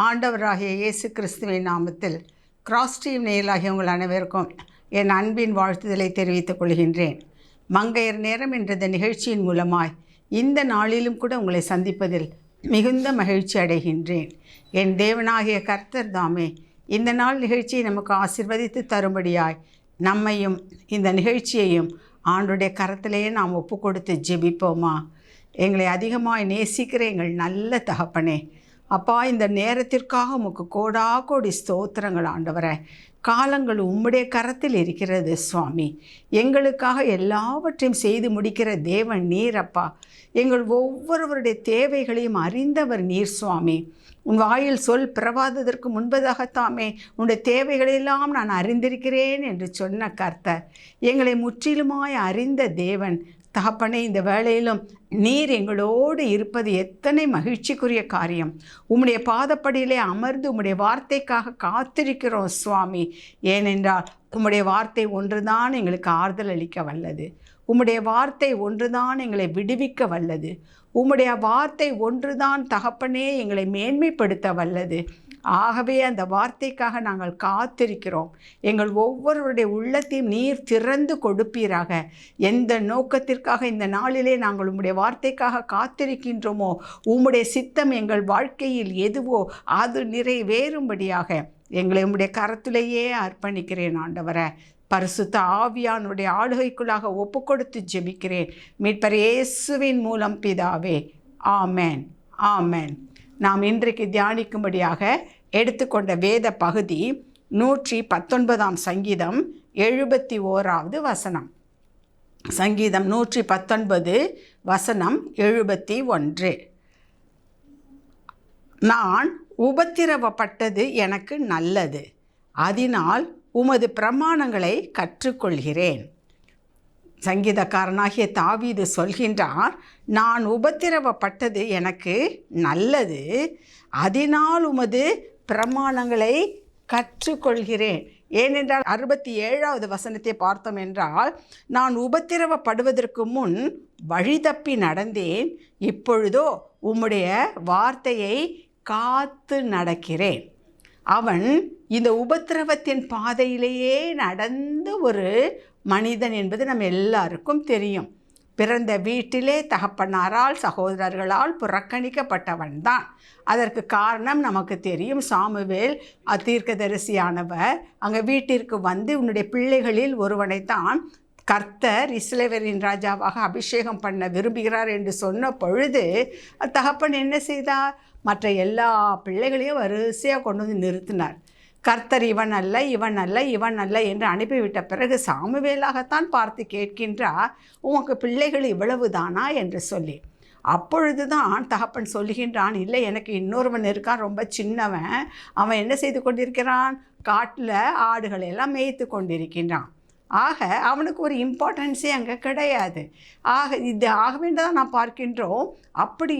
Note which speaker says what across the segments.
Speaker 1: ஆண்டவராகிய இயேசு கிறிஸ்துவின் நாமத்தில் கிராஸ் டிவி நேயர்களாகிய உங்கள் அனைவருக்கும் என் அன்பின் வாழ்த்துதலை தெரிவித்துக் கொள்கின்றேன். மங்கையர் நேரம் என்ற இந்த நிகழ்ச்சியின் மூலமாய் இந்த நாளிலும் கூட உங்களை சந்திப்பதில் மிகுந்த மகிழ்ச்சி அடைகின்றேன். என் தேவனாகிய கர்த்தர் தாமே இந்த நாள் நிகழ்ச்சியை நமக்கு ஆசீர்வதித்து தரும்படியாய் நம்மையும் இந்த நிகழ்ச்சியையும் ஆண்டுடைய கரத்திலேயே நாம் ஒப்பு கொடுத்து ஜெபிப்போமா? எங்களை அதிகமாய் நேசிக்கிற எங்கள் நல்ல தகப்பனே, அப்பா, இந்த நேரத்திற்காக உமக்கு கோடி ஸ்தோத்திரங்கள் ஆண்டவரே. காலங்கள் உம்முடைய கரத்தில் இருக்கிறது சுவாமி. எங்களுக்காக எல்லாவற்றையும் செய்து முடிக்கிற தேவன் நீர் அப்பா. எங்கள் ஒவ்வொருவருடைய தேவைகளையும் அறிந்தவர் நீர் சுவாமி. உன் வாயில் சொல் பிறவாததற்கு முன்பதாகத்தாமே உன்னுடைய தேவைகளெல்லாம் நான் அறிந்திருக்கிறேன் என்று சொன்ன கர்த்தர், எங்களை முற்றிலுமாய் அறிந்த தேவன் தகப்பனே, இந்த வேளையிலும் நீர் எங்களோடு இருப்பது எத்தனை மகிழ்ச்சிக்குரிய காரியம். உம்முடைய பாதப்படியிலே அமர்ந்து உம்முடைய வார்த்தைக்காக காத்திருக்கிறோம் சுவாமி. ஏனென்றால் உம்முடைய வார்த்தை ஒன்றுதான் எங்களுக்கு ஆறுதல் அளிக்க வல்லது. உம்முடைய வார்த்தை ஒன்றுதான் எங்களை விடுவிக்க வல்லது. உம்முடைய வார்த்தை ஒன்றுதான் தகப்பனே எங்களை மேன்மைப்படுத்த வல்லது. ஆகவே அந்த வார்த்தைக்காக நாங்கள் காத்திருக்கிறோம். எங்கள் ஒவ்வொருவருடைய உள்ளத்தையும் நீர் திறந்து கொடுப்பீராக. எந்த நோக்கத்திற்காக இந்த நாளிலே நாங்கள் உம்முடைய வார்த்தைக்காக காத்திருக்கின்றோமோ, உம்முடைய சித்தம் எங்கள் வாழ்க்கையில் எதுவோ அது நிறைவேறும்படியாக எங்களை உம்முடைய கரத்திலேயே அர்ப்பணிக்கிறேன் ஆண்டவரே. பரிசுத்த ஆவியானுடைய ஆளுகைக்குள்ளாக ஒப்பு கொடுத்து ஜெபிக்கிறேன் மீட்பர் இயேசுவின் மூலம் பிதாவே, ஆமேன், ஆமேன். நாம் இன்றைக்கு தியானிக்கும்படியாக எடுத்துக்கொண்ட வேத பகுதி 119 சங்கீதம் 71 வசனம். சங்கீதம் 119 வசனம் 71. நான் உபத்திரவப்பட்டது எனக்கு நல்லது, அதனால் உமது பிரமாணங்களை கற்றுக்கொள்கிறேன். சங்கீதக்காரனாகிய தாவீது சொல்கின்றார், நான் உபத்திரவப்பட்டது எனக்கு நல்லது, அதனால் உமது பிரமாணங்களை கற்றுக்கொள்கிறேன். ஏனென்றால் 67வது வசனத்தை பார்த்தோம் என்றால், நான் உபத்திரவப்படுவதற்கு முன் வழி தப்பி நடந்தேன், இப்பொழுதோ உம்முடைய வார்த்தையை காத்து நடக்கிறேன். அவன் இந்த உபத்திரவத்தின் பாதையிலேயே நடந்த ஒரு மனிதன் என்பது நம்ம எல்லாருக்கும் தெரியும். பிறந்த வீட்டிலே தகப்பனாரால் சகோதரர்களால் புறக்கணிக்கப்பட்டவன் தான். அதற்கு காரணம் நமக்கு தெரியும். சாமுவேல் தீர்க்கதரிசியானவர் அங்கே வீட்டிற்கு வந்து உன்னுடைய பிள்ளைகளில் ஒருவனைத்தான் கர்த்தர் இஸ்ரவேலின் ராஜாவாக அபிஷேகம் பண்ண விரும்புகிறார் என்று சொன்ன பொழுது தகப்பன் என்ன செய்தார்? மற்ற எல்லா பிள்ளைகளையும் வரிசையாக கொண்டு வந்து நிறுத்தினார். கர்த்தர் இவன் அல்ல, இவன் அல்ல, இவன் அல்ல என்று அனுப்பிவிட்ட பிறகு சாமுவேலாகத்தான் பார்த்து கேட்கின்றார், உனக்கு பிள்ளைகள் இவ்வளவு தானா என்று சொல்லி. அப்பொழுது தான் தகப்பன் சொல்லுகின்றான், இல்லை, எனக்கு இன்னொருவன் இருக்கான், ரொம்ப சின்னவன். அவன் என்ன செய்து கொண்டிருக்கிறான்? காட்டில் ஆடுகளை எல்லாம் மேய்த்து கொண்டிருக்கின்றான். ஆக அவனுக்கு ஒரு இம்பார்ட்டன்ஸே அங்கே கிடையாது. ஆகவே தான் நான் பார்க்கின்றோம். அப்படி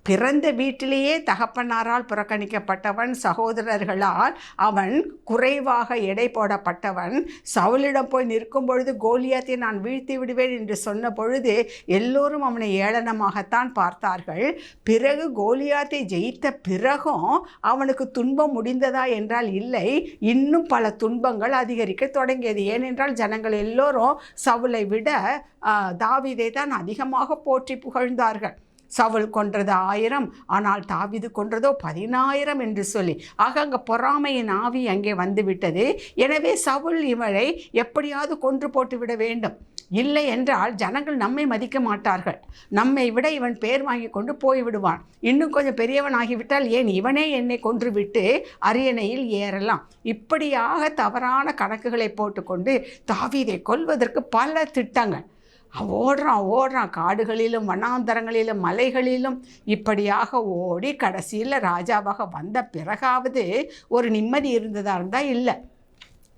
Speaker 1: பிறந்த வீட்டிலேயே தகப்பனாரால் புறக்கணிக்கப்பட்டவன், சகோதரர்களால் அவன் குறைவாக எடை போடப்பட்டவன். சவுலிடம் போய் நிற்கும் பொழுது கோலியாத்தை நான் வீழ்த்தி விடுவேன் என்று சொன்ன பொழுது எல்லோரும் அவனை ஏளனமாகத்தான் பார்த்தார்கள். பிறகு கோலியாத்தை ஜெயித்த பிறகும் அவனுக்கு துன்பம் முடிந்ததா என்றால் இல்லை, இன்னும் பல துன்பங்கள் அதிகரிக்க தொடங்கியது. ஏனென்றால் ஜனங்கள் எல்லோரும் சவுலை விட தாவீதை தான் அதிகமாக போற்றி புகழ்ந்தார்கள். சவுல் கொன்றது 1000, ஆனால் தாவீது கொன்றதோ 10000 என்று சொல்லி. ஆக அங்கே பொறாமையின் ஆவி அங்கே வந்துவிட்டது. எனவே சவுல் இவரை எப்படியாவது கொன்று போட்டு விட வேண்டும். இல்லை என்றால் ஜனங்கள் நம்மை மதிக்க மாட்டார்கள். நம்மை விட இவன் பேர் வாங்கி கொண்டு போய்விடுவான். இன்னும் கொஞ்சம் பெரியவன் ஆகிவிட்டால் ஏன் இவனே என்னை கொன்று விட்டு அரியணையில் ஏறலாம். இப்படியாக தவறான கணக்குகளை போட்டுக்கொண்டு தாவீதை கொல்வதற்கு பல திட்டங்கள். ஓடுறான் காடுகளிலும் வனாந்தரங்களிலும் மலைகளிலும் இப்படியாக ஓடி கடைசியில் ராஜாவாக வந்த பிறகாவது ஒரு நிம்மதி இருந்ததா இருந்தால் இல்லை.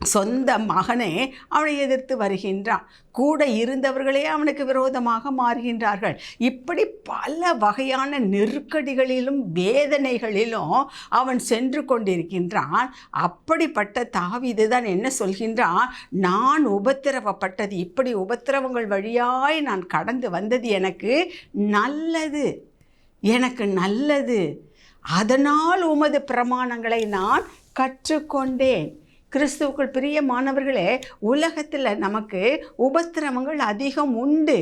Speaker 1: சொந்த மகனே அவனை எதிர்த்து வருகின்றான். கூட இருந்தவர்களே அவனுக்கு விரோதமாக மாறுகின்றார்கள். இப்படி பல வகையான நெருக்கடிகளிலும் வேதனைகளிலும் அவன் சென்று கொண்டிருக்கின்றான். அப்படிப்பட்ட தாவீது தான் என்ன சொல்கின்றான்? நான் உபத்திரவப்பட்டது, இப்படி உபத்திரவங்கள் வழியாய் நான் கடந்து வந்தது எனக்கு நல்லது, எனக்கு நல்லது. அதனால் உமது பிரமாணங்களை நான் கற்றுக்கொண்டேன். கிறிஸ்துவுக்குள் பிரியமானவர்களே, உலகத்தில் நமக்கு உபத்திரவங்கள் அதிகம் உண்டு.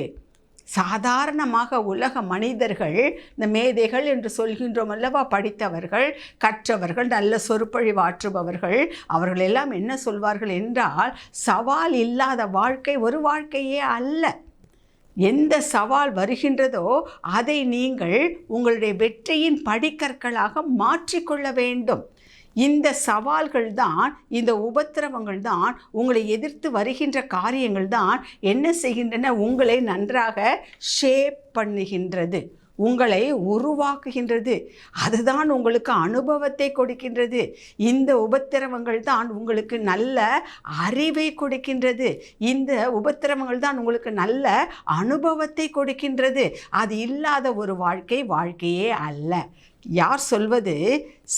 Speaker 1: சாதாரணமாக உலக மனிதர்கள், இந்த மேதைகள் என்று சொல்கின்றோம் அல்லவா, படித்தவர்கள், கற்றவர்கள், நல்ல சொற்பொழிவாற்றுபவர்கள், அவர்கள் எல்லாம் என்ன சொல்வார்கள் என்றால், சவால் இல்லாத வாழ்க்கை ஒரு வாழ்க்கையே அல்ல. எந்த சவால் வருகின்றதோ அதை நீங்கள் உங்களுடைய வெற்றியின் படிக்கற்களாக மாற்றிக்கொள்ள வேண்டும். இந்த சவால்கள் தான், இந்த உபத்திரவங்கள் தான், உங்களை எதிர்த்து வருகின்ற காரியங்கள் தான் என்ன செய்கின்றன, உங்களை நன்றாக ஷேப் பண்ணுகின்றது, உங்களை உருவாக்குகின்றது. அதுதான் உங்களுக்கு அனுபவத்தை கொடுக்கின்றது. இந்த உபத்திரவங்கள் தான் உங்களுக்கு நல்ல அறிவை கொடுக்கின்றது. இந்த உபத்திரவங்கள் தான் உங்களுக்கு நல்ல அனுபவத்தை கொடுக்கின்றது. அது இல்லாத ஒரு வாழ்க்கையே அல்ல. யார் சொல்வது?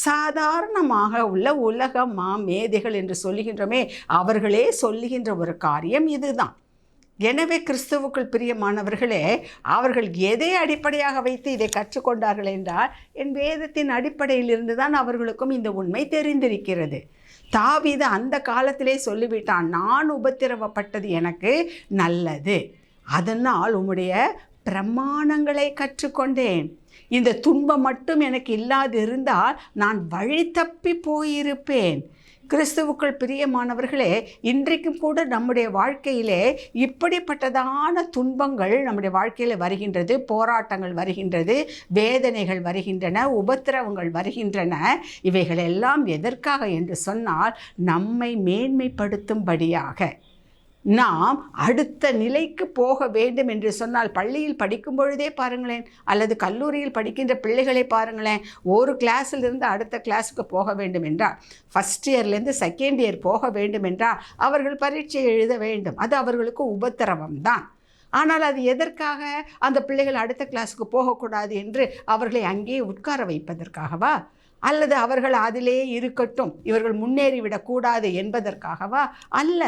Speaker 1: சாதாரணமாக உள்ள உலக மேதைகள் என்று சொல்லுகின்றோமே, அவர்களே சொல்லுகின்ற ஒரு காரியம் இதுதான். எனவே கிறிஸ்துவுக்குள் பிரியமானவர்களே, அவர்கள் எதை அடிப்படையாக வைத்து இதை கற்றுக்கொண்டார்கள் என்றால், என் வேதத்தின் அடிப்படையிலிருந்து தான் அவர்களுக்கும் இந்த உண்மை தெரிந்திருக்கிறது. தாவீது அந்த காலத்திலே சொல்லிவிட்டான், நான் உபத்திரவப்பட்டது எனக்கு நல்லது, அதனால் உம்முடைய பிரமாணங்களை கற்றுக்கொண்டேன். இந்த துன்பம் மட்டும் எனக்கு இல்லாது இருந்தால் நான் வழி தப்பி போயிருப்பேன். கிறிஸ்துவுக்குள் பிரியமானவர்களே, இன்றைக்கும் கூட நம்முடைய வாழ்க்கையிலே இப்படிப்பட்டதான துன்பங்கள் நம்முடைய வாழ்க்கையில் வருகின்றது, போராட்டங்கள் வருகின்றது, வேதனைகள் வருகின்றன, உபத்திரவங்கள் வருகின்றன. இவைகள் எல்லாம் எதற்காக என்று சொன்னால், நம்மை மேன்மைப்படுத்தும்படியாக. நாம் அடுத்த நிலைக்கு போக வேண்டும் என்று சொன்னால், பள்ளியில் படிக்கும் பொழுதே பாருங்களேன், அல்லது கல்லூரியில் படிக்கின்ற பிள்ளைகளை பாருங்களேன், ஒரு கிளாஸிலிருந்து அடுத்த கிளாஸுக்கு போக வேண்டும் என்றால், ஃபஸ்ட் இயர்லேருந்து செகண்ட் இயர் போக வேண்டும் என்றால் அவர்கள் பரீட்சை எழுத வேண்டும். அது அவர்களுக்கு உபத்திரவம் தான். ஆனால் அது எதற்காக? அந்த பிள்ளைகள் அடுத்த கிளாஸுக்கு போகக்கூடாது என்று அவர்களை அங்கேயே உட்கார வைப்பதற்காகவா? அல்லது அவர்கள் அதிலே இருக்கட்டும், இவர்கள் முன்னேறிவிடக்கூடாது என்பதற்காகவா? அல்ல.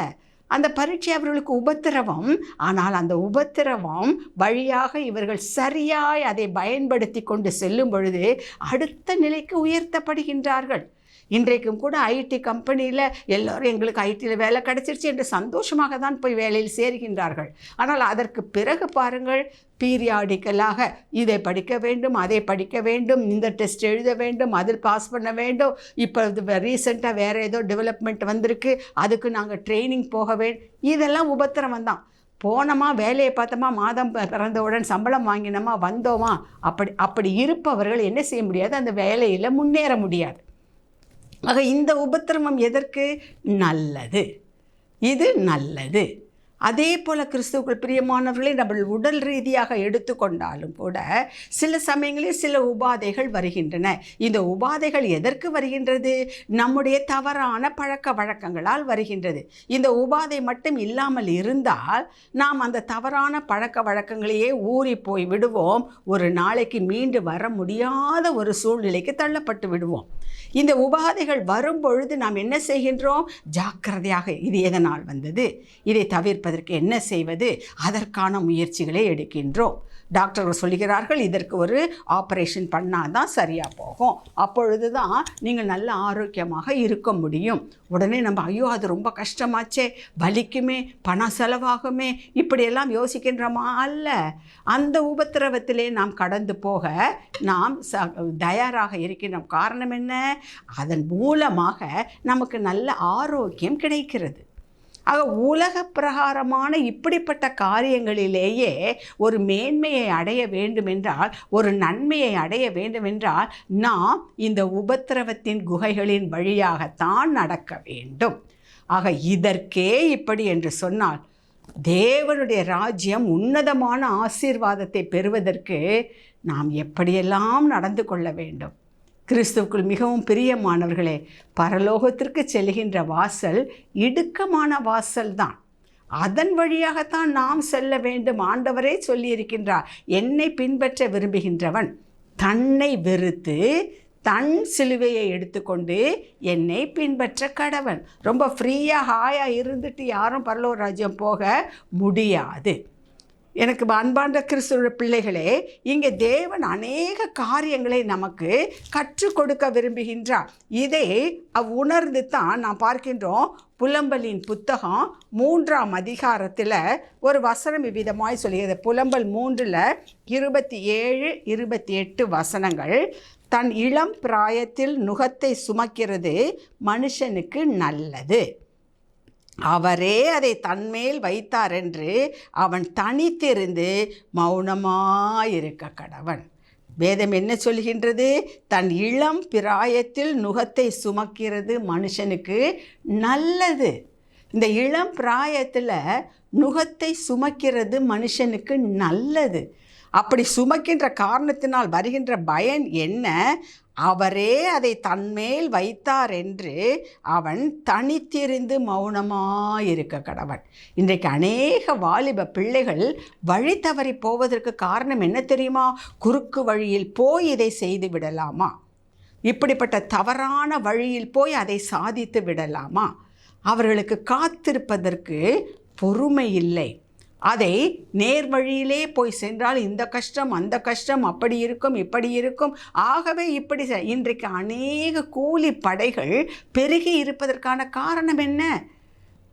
Speaker 1: அந்த பரீட்சை அவர்களுக்கு உபத்திரவம். ஆனால் அந்த உபத்திரவம் வழியாக இவர்கள் சரியாய் அதை பயன்படுத்தி கொண்டு செல்லும் பொழுது அடுத்த நிலைக்கு உயர்த்தப்படுகின்றார்கள். இன்றைக்கும் கூட ஐடி கம்பெனியில் எல்லோரும் எங்களுக்கு ஐடியில் வேலை கிடைச்சிருச்சு என்று சந்தோஷமாக தான் போய் வேலையில் சேர்கின்றார்கள். ஆனால் அதற்கு பிறகு பாருங்கள், பீரியாடிக்கலாக இதை படிக்க வேண்டும், அதை படிக்க வேண்டும், இந்த டெஸ்ட் எழுத வேண்டும், அதில் பாஸ் பண்ண வேண்டும், இப்போ ரீசெண்டாக வேறு ஏதோ டெவலப்மெண்ட் வந்திருக்கு, அதுக்கு நாங்கள் ட்ரைனிங் போக வேண்டும். இதெல்லாம் உபத்திரவம் தான். போனோமா, வேலையை பார்த்தோமா, மாதம் பிறந்தவுடன் சம்பளம் வாங்கினோமா, வந்தோமா, அப்படி இருப்பவர்கள் என்ன செய்ய முடியாது, அந்த வேலையில் முன்னேற முடியாது. ஆக இந்த உபத்திரவம் எதற்கு? நல்லது. இது நல்லது. அதே போல் கிறிஸ்துவுக்குள் பிரியமானவர்களை நம்ம உடல் ரீதியாக எடுத்துக்கொண்டாலும் கூட சில சமயங்களில் சில உபாதைகள் வருகின்றன. இந்த உபாதைகள் எதற்கு வருகின்றது? நம்முடைய தவறான பழக்க வழக்கங்களால் வருகின்றது. இந்த உபாதை மட்டும் இல்லாமல் இருந்தால் நாம் அந்த தவறான பழக்க வழக்கங்களையே ஊறி போய் விடுவோம். ஒரு நாளைக்கு மீண்டு வர முடியாத ஒரு சூழ்நிலைக்கு தள்ளப்பட்டு விடுவோம். இந்த உபாதைகள் வரும்பொழுது நாம் என்ன செய்கின்றோம்? ஜாக்கிரதையாக, இது எதனால் வந்தது, இதை தவிர்ப்பதற்கு என்ன செய்வது, அதற்கான முயற்சிகளை எடுக்கின்றோம். டாக்டர்கள் சொல்கிறார்கள், இதற்கு ஒரு ஆப்ரேஷன் பண்ணால் தான் சரியாக போகும், அப்பொழுது தான் நீங்கள் நல்ல ஆரோக்கியமாக இருக்க முடியும். உடனே நம்ம ஐயோ அது ரொம்ப கஷ்டமாச்சே, வலிக்குமே, பணம் செலவாகுமே, இப்படியெல்லாம் யோசிக்கின்றோமா? அல்ல. அந்த உபத்திரவத்திலே நாம் கடந்து போக நாம் தயாராக இருக்கின்றோம். காரணம் என்ன? அதன் மூலமாக நமக்கு நல்ல ஆரோக்கியம் கிடைக்கிறது. ஆக உலக பிரகாரமான இப்படிப்பட்ட காரியங்களிலேயே ஒரு மேன்மையை அடைய வேண்டுமென்றால், ஒரு நன்மையை அடைய வேண்டுமென்றால் நாம் இந்த உபத்திரவத்தின் குகைகளின் வழியாகத்தான் நடக்க வேண்டும். ஆக இதற்கே இப்படி என்று சொன்னால், தேவனுடைய ராஜ்யம் உன்னதமான ஆசீர்வாதத்தை பெறுவதற்கு நாம் எப்படியெல்லாம் நடந்து கொள்ள வேண்டும்? கிறிஸ்துவுக்குள் மிகவும் பிரியமானவர்களே, பரலோகத்திற்கு செல்கின்ற வாசல் இடுக்கமான வாசல் தான். அதன் வழியாகத்தான் நாம் செல்ல வேண்டும். ஆண்டவரே சொல்லியிருக்கின்றார், என்னை பின்பற்ற விரும்புகின்றவன் தன்னை வெறுத்து தன் சிலுவையை எடுத்துக்கொண்டு என்னை பின்பற்ற கடவன். ரொம்ப ஃப்ரீயாக ஹாயாக இருந்துட்டு யாரும் பரலோக ராஜ்யம் போக முடியாது. எனக்கு அன்பார்ந்த கிறிஸ்துவ பிள்ளைகளே, இங்கே தேவன் அநேக காரியங்களை நமக்கு கற்றுக் கொடுக்க விரும்புகின்றார். இதை உணர்ந்து தான் நாம் பார்க்கின்றோம். புலம்பலின் புத்தகம் 3ஆம் அதிகாரத்தில் ஒரு வசனம் இவ்விதமாய் சொல்கிறது. புலம்பல் 3ல் 27, 28 வசனங்கள். தன் இளம் பிராயத்தில் நுகத்தை சுமக்கிறது மனுஷனுக்கு நல்லது, அவரே அதை தன்மேல் வைத்தார் என்று அவன் தனித்திருந்து மௌனமாயிருக்க கடவன். வேதம் என்ன சொல்கின்றது? தன் இளம் பிராயத்தில் நுகத்தை சுமக்கிறது மனுஷனுக்கு நல்லது. இந்த இளம் பிராயத்தில் நுகத்தை சுமக்கிறது மனுஷனுக்கு நல்லது. அப்படி சுமக்கின்ற காரணத்தினால் வருகின்ற பயன் என்ன? அவரே அதை தன்மேல் வைத்தார் என்று அவன் தனித்திருந்து மௌனமாயிருக்க கடவன். இன்றைக்கு அநேக வாலிப பிள்ளைகள் வழி தவறி போவதற்கு காரணம் என்ன தெரியுமா? குறுக்கு வழியில் போய் இதை செய்து விடலாமா? இப்படிப்பட்ட தவறான வழியில் போய் அதை சாதித்து விடலாமா? அவர்களுக்கு காத்திருப்பதற்கு பொறுமை இல்லை. அதை நேர் வழியிலே போய் சென்றால் இந்த கஷ்டம் அந்த கஷ்டம், அப்படி இருக்கும் இப்படி இருக்கும், ஆகவே இப்படி. இன்றைக்கு அநேக கூலி படைகள் பெருகி இருப்பதற்கான காரணம் என்ன?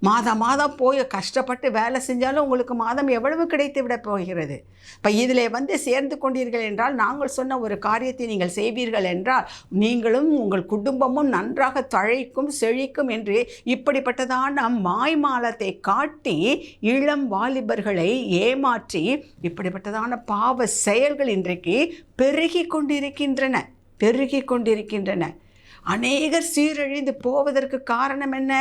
Speaker 1: மாதம் போய் கஷ்டப்பட்டு வேலை செஞ்சாலும் உங்களுக்கு மாதம் எவ்வளவு கிடைத்து விட போகிறது? இப்போ இதில் சேர்ந்து கொண்டீர்கள் என்றால், நாங்கள் சொன்ன ஒரு காரியத்தை நீங்கள் செய்வீர்கள் என்றால் நீங்களும் உங்கள் குடும்பமும் நன்றாக தழைக்கும் செழிக்கும் என்று இப்படிப்பட்டதான மாய்மாலத்தை காட்டி இளம் வாலிபர்களை ஏமாற்றி இப்படிப்பட்டதான பாவ செயல்கள் இன்றைக்கு பெருகி கொண்டிருக்கின்றன. அநேகர் சீரழிந்து போவதற்கு காரணம் என்ன?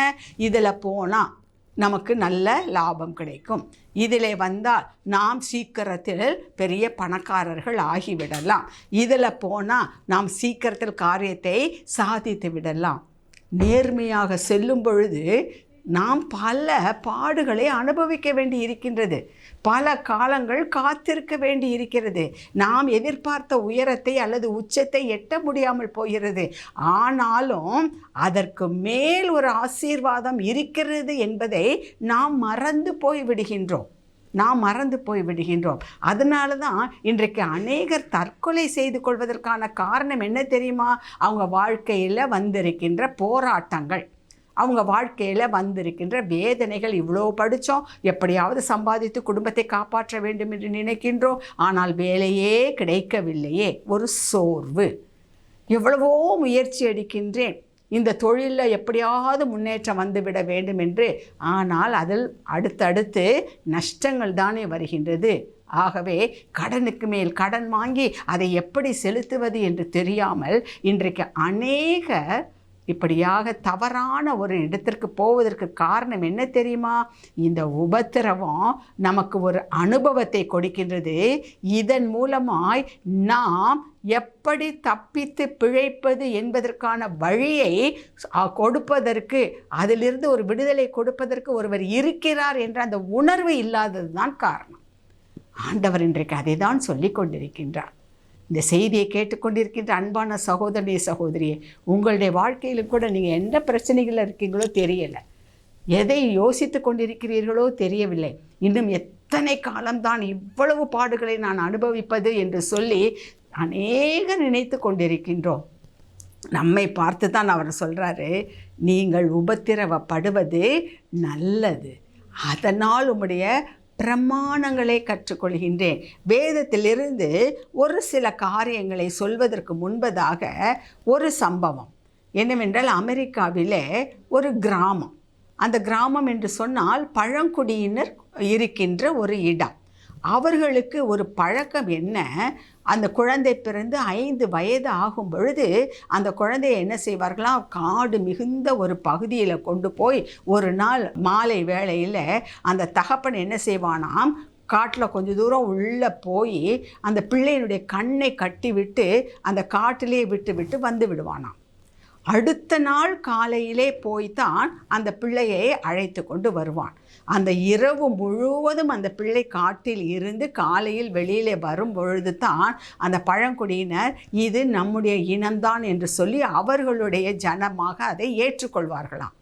Speaker 1: இதில் போனால் நமக்கு நல்ல லாபம் கிடைக்கும், இதில் வந்தால் நாம் சீக்கிரத்தில் பெரிய பணக்காரர்கள் ஆகிவிடலாம், இதில் போனால் நாம் சீக்கிரத்தில் காரியத்தை சாதித்து விடலாம். நேர்மையாக செல்லும் பொழுது நாம் பல பாடுகளை அனுபவிக்க வேண்டி இருக்கின்றது, பல காலங்கள் காத்திருக்க வேண்டி இருக்கிறது, நாம் எதிர்பார்த்த உயரத்தை அல்லது உச்சத்தை எட்ட முடியாமல் போகிறது. ஆனாலும் அதற்கு மேல் ஒரு ஆசீர்வாதம் இருக்கிறது என்பதை நாம் மறந்து போய் விடுகின்றோம். அதனால தான் இன்றைக்கு அநேகர் தற்கொலை செய்து கொள்வதற்கான காரணம் என்ன தெரியுமா? அவங்க வாழ்க்கையில் வந்திருக்கின்ற போராட்டங்கள், அவங்க வாழ்க்கையில் வந்திருக்கின்ற வேதனைகள். இவ்வளோ படித்தோம், எப்படியாவது சம்பாதித்து குடும்பத்தை காப்பாற்ற வேண்டும் என்று நினைக்கின்றோம், ஆனால் வேலையே கிடைக்கவில்லையே, ஒரு சோர்வு. எவ்வளவோ முயற்சி எடுக்கின்றேன், இந்த தொழிலில் எப்படியாவது முன்னேற்றம் வந்துவிட வேண்டும் என்று, ஆனால் அதில் அடுத்தடுத்து நஷ்டங்கள் தானே வருகின்றது. ஆகவே கடனுக்கு மேல் கடன் வாங்கி அதை எப்படி செலுத்துவது என்று தெரியாமல் இன்றைக்கு அநேக இப்படியாக தவறான ஒரு இடத்திற்கு போவதற்கு காரணம் என்ன தெரியுமா? இந்த உபத்திரவம் நமக்கு ஒரு அனுபவத்தை கொடுக்கின்றது. இதன் மூலமாய் நாம் எப்படி தப்பித்து பிழைப்பது என்பதற்கான வழியை கொடுப்பதற்கு, அதிலிருந்து ஒரு விடுதலை கொடுப்பதற்கு ஒருவர் இருக்கிறார் என்ற அந்த உணர்வு இல்லாதது தான் காரணம். ஆண்டவர் இன்றைக்கு அதை தான் சொல்லி கொண்டிருக்கின்றார். இந்த செய்தியை கேட்டுக்கொண்டிருக்கின்ற அன்பான சகோதரனே சகோதரியே, உங்களுடைய வாழ்க்கையிலும் கூட நீங்கள் எந்த பிரச்சனைகளில் இருக்கீங்களோ தெரியலை, எதை யோசித்து கொண்டிருக்கிறீர்களோ தெரியவில்லை, இன்னும் எத்தனை காலம்தான் இவ்வளவு பாடுகளை நான் அனுபவிப்பது என்று சொல்லி அநேக நினைத்து கொண்டிருக்கின்றோம். நம்மை பார்த்து தான் அவர் சொல்கிறாரு, நீங்கள் உபத்திரவப்படுவது நல்லது, அதனால் உம்முடைய பிரமாணங்களை கற்றுக்கொள்கின்றேன். வேதத்திலிருந்து ஒரு சில காரியங்களை சொல்வதற்கு முன்பதாக ஒரு சம்பவம் என்னவென்றால், அமெரிக்காவிலே ஒரு கிராமம், அந்த கிராமம் என்று சொன்னால் பழங்குடியினர் இருக்கின்ற ஒரு இடம். அவர்களுக்கு ஒரு பழக்கம் என்ன? அந்த குழந்தை பிறந்து 5 வயது ஆகும் பொழுது அந்த குழந்தையை என்ன செய்வார்களாம்? காடு மிகுந்த ஒரு பகுதியில் கொண்டு போய் ஒரு நாள் மாலை வேளையில் அந்த தகப்பன் என்ன செய்வானாம்? காட்டில் கொஞ்சம் தூரம் உள்ளே போய் அந்த பிள்ளையினுடைய கண்ணை கட்டி விட்டு அந்த காட்டிலே விட்டு வந்து விடுவானாம். அடுத்த நாள் காலையிலே போய்த்தான் அந்த பிள்ளையை அழைத்து கொண்டு வருவான். அந்த இரவு முழுவதும் அந்த பிள்ளை காட்டில் இருந்து காலையில் வெளியிலே வரும் பொழுது தான் அந்த பழங்குடியினர் இது நம்முடைய இனம்தான் என்று சொல்லி அவர்களுடைய ஜனமாக அதை ஏற்றுக்கொள்வார்களாம்.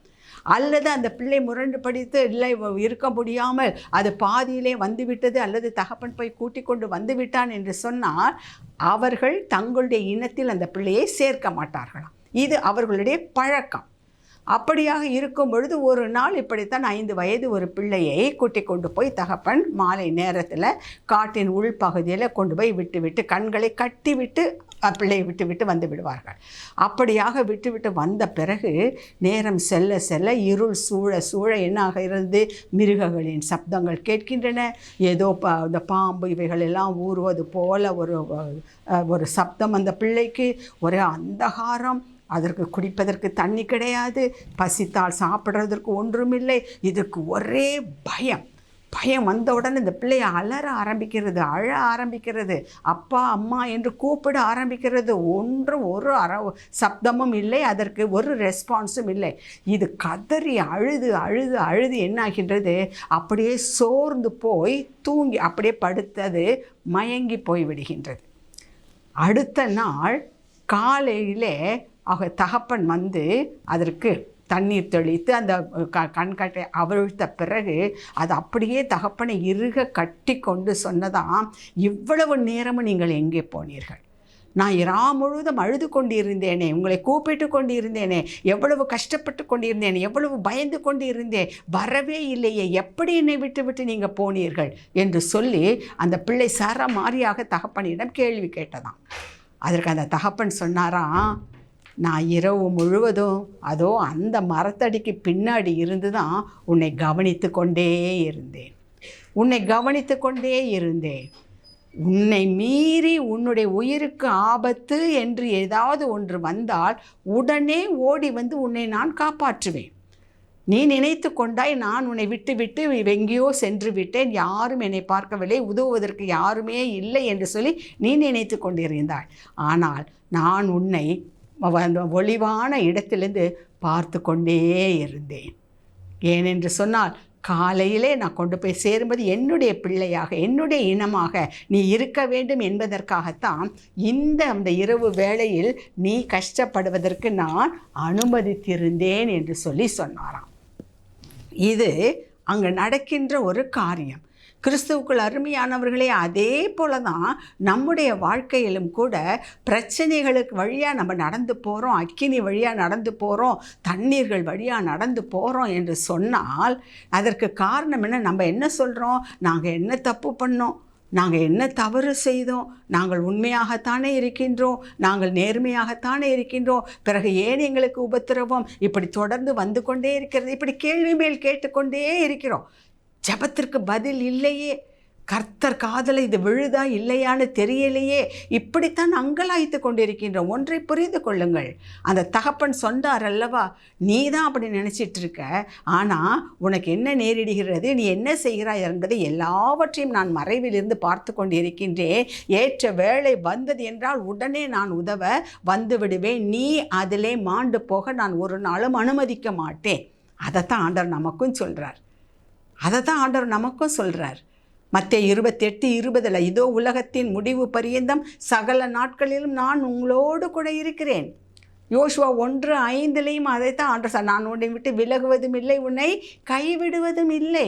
Speaker 1: அல்லது அந்த பிள்ளை முரண்டு படித்து இல்லை இருக்க முடியாமல் அது பாதியிலே வந்துவிட்டது, அல்லது தகப்பன் போய் கூட்டிக் கொண்டு வந்து விட்டான் என்று சொன்னால் அவர்கள் தங்களுடைய இனத்தில் அந்த பிள்ளையை சேர்க்க மாட்டார்களாம். இது அவர்களுடைய பழக்கம். அப்படியாக இருக்கும் பொழுது ஒரு நாள் இப்படித்தான் 5 வயது ஒரு பிள்ளையை கூட்டிக் கொண்டு போய் தகப்பன் மாலை நேரத்தில் காட்டின் உள்பகுதியில் கொண்டு போய் விட்டுவிட்டு கண்களை கட்டிவிட்டு பிள்ளையை விட்டுவிட்டு வந்து விடுவார்கள். அப்படியாக விட்டுவிட்டு வந்த பிறகு நேரம் செல்ல செல்ல இருள் சூழ சூழ என்ன ஆகிறது, மிருகங்களின் சப்தங்கள் கேட்கின்றன. ஏதோ இந்த பாம்பு இவைகள் எல்லாம் ஊறுவது போல ஒரு சப்தம். அந்த பிள்ளைக்கு ஒரே அந்தகாரம். அதற்கு குடிப்பதற்கு தண்ணி கிடையாது, பசித்தால் சாப்பிட்றதற்கு ஒன்றுமில்லை. இதுக்கு ஒரே பயம். பயம் வந்தவுடன் இந்த பிள்ளையை அலற ஆரம்பிக்கிறது, அழ ஆரம்பிக்கிறது, அப்பா அம்மா என்று கூப்பிட ஆரம்பிக்கிறது. ஒரு சப்தமும் இல்லை, அதற்கு ஒரு ரெஸ்பான்ஸும் இல்லை. இது கதறி அழுது அழுது அழுது என்னாகின்றது, அப்படியே சோர்ந்து போய் தூங்கி அப்படியே படுத்தது மயங்கி போய் விடுகின்றது. அடுத்த நாள் காலையிலே தகப்பன் வந்து அதற்கு தண்ணீர் தெளித்து அந்த கண்கட்டை அவிழ்த்த பிறகு அது அப்படியே தகப்பனை இறுக கட்டி கொண்டு சொன்னதாம், இவ்வளவு நேரமும் நீங்கள் எங்கே போனீர்கள்? நான் இரா முழுவதும் அழுது கொண்டிருந்தேனே, உங்களை கூப்பிட்டு கொண்டிருந்தேனே, எவ்வளவு கஷ்டப்பட்டு கொண்டிருந்தேனே, எவ்வளவு பயந்து கொண்டிருந்தேன், வரவே இல்லையே, எப்படி என்னை விட்டு விட்டு நீங்கள் போனீர்கள் என்று சொல்லி அந்த பிள்ளை சரமாரியாக தகப்பனிடம் கேள்வி கேட்டதாம். அதற்கு அந்த தகப்பன் சொன்னாராம், நான் இரவு முழுவதும் அதோ அந்த மரத்தடிக்கு பின்னாடி இருந்து தான் உன்னை கவனித்து கொண்டே இருந்தேன், உன்னை மீறி உன்னுடைய உயிருக்கு ஆபத்து என்று ஏதாவது ஒன்று வந்தால் உடனே ஓடி வந்து உன்னை நான் காப்பாற்றுவேன். நீ நினைத்து கொண்டாய் நான் உன்னை விட்டு விட்டு எங்கேயோ சென்று விட்டேன், யாரும் என்னை பார்க்கவில்லை, உதவுவதற்கு யாருமே இல்லை என்று சொல்லி நீ நினைத்து கொண்டிருந்தாய். ஆனால் நான் உன்னை ஒளிவான இடத்திலிருந்து பார்த்து கொண்டே இருந்தேன். ஏனென்று சொன்னால் காலையிலே நான் கொண்டு போய் சேரும்போது என்னுடைய பிள்ளையாக என்னுடைய இனமாக நீ இருக்க வேண்டும் என்பதற்காகத்தான் அந்த இரவு வேளையில் நீ கஷ்டப்படுவதற்கு நான் அனுமதித்திருந்தேன் என்று சொல்லி சொன்னாராம். இது அங்கே நடக்கின்ற ஒரு காரியம். கிறிஸ்துவுக்குள் அருமையானவர்களே, அதே போல தான் நம்முடைய வாழ்க்கையிலும் கூட பிரச்சனைகளுக்கு வழியாக நம்ம நடந்து போகிறோம், அக்கினி வழியாக நடந்து போகிறோம், தண்ணீர்கள் வழியாக நடந்து போகிறோம் என்று சொன்னால் அதற்கு காரணம் என்ன? நம்ம என்ன சொல்கிறோம்? நாங்கள் என்ன தப்பு பண்ணோம், நாங்கள் என்ன தவறு செய்தோம், நாங்கள் உண்மையாகத்தானே இருக்கின்றோம், நாங்கள் நேர்மையாகத்தானே இருக்கின்றோம், பிறகு ஏன் எங்களுக்கு உபத்திரவம் இப்படி தொடர்ந்து வந்து கொண்டே இருக்கிறது, இப்படி கேள்வி மேல் கேட்டுக்கொண்டே இருக்கிறோம். ஜெபத்திற்கு பதில் இல்லையே, கர்த்தர் காதலை இது விழுதா இல்லையான்னு தெரியலையே, இப்படித்தான் அங்கலாய்த்து கொண்டிருக்கின்றோம். ஒன்றை புரிந்து கொள்ளுங்கள், அந்த தகப்பன் சொன்னார் அல்லவா, நீ தான் அப்படி நினச்சிட்டு இருக்க, ஆனால் உனக்கு என்ன நேரிடுகிறது, நீ என்ன செய்கிறாய் என்பதை எல்லாவற்றையும் நான் மறைவிலிருந்து பார்த்து கொண்டிருக்கின்றேன். ஏற்ற வேளை வந்தது என்றால் உடனே நான் உதவ வந்து விடுவேன், நீ அதிலே மாண்டு போக நான் ஒரு நாளும் அனுமதிக்க மாட்டேன். அதைத்தான் ஆண்டவர் நமக்கும் சொல்கிறார். மத்தேயு 28:20 இதோ உலகத்தின் முடிவு பரியந்தம் சகல நாட்களிலும் நான் உங்களோடு கூட இருக்கிறேன். யோசுவா 1:5 அதைத்தான் ஆண்டவர், நான் உன்னை விட்டு விலகுவதும் இல்லை, உன்னை கைவிடுவதும் இல்லை.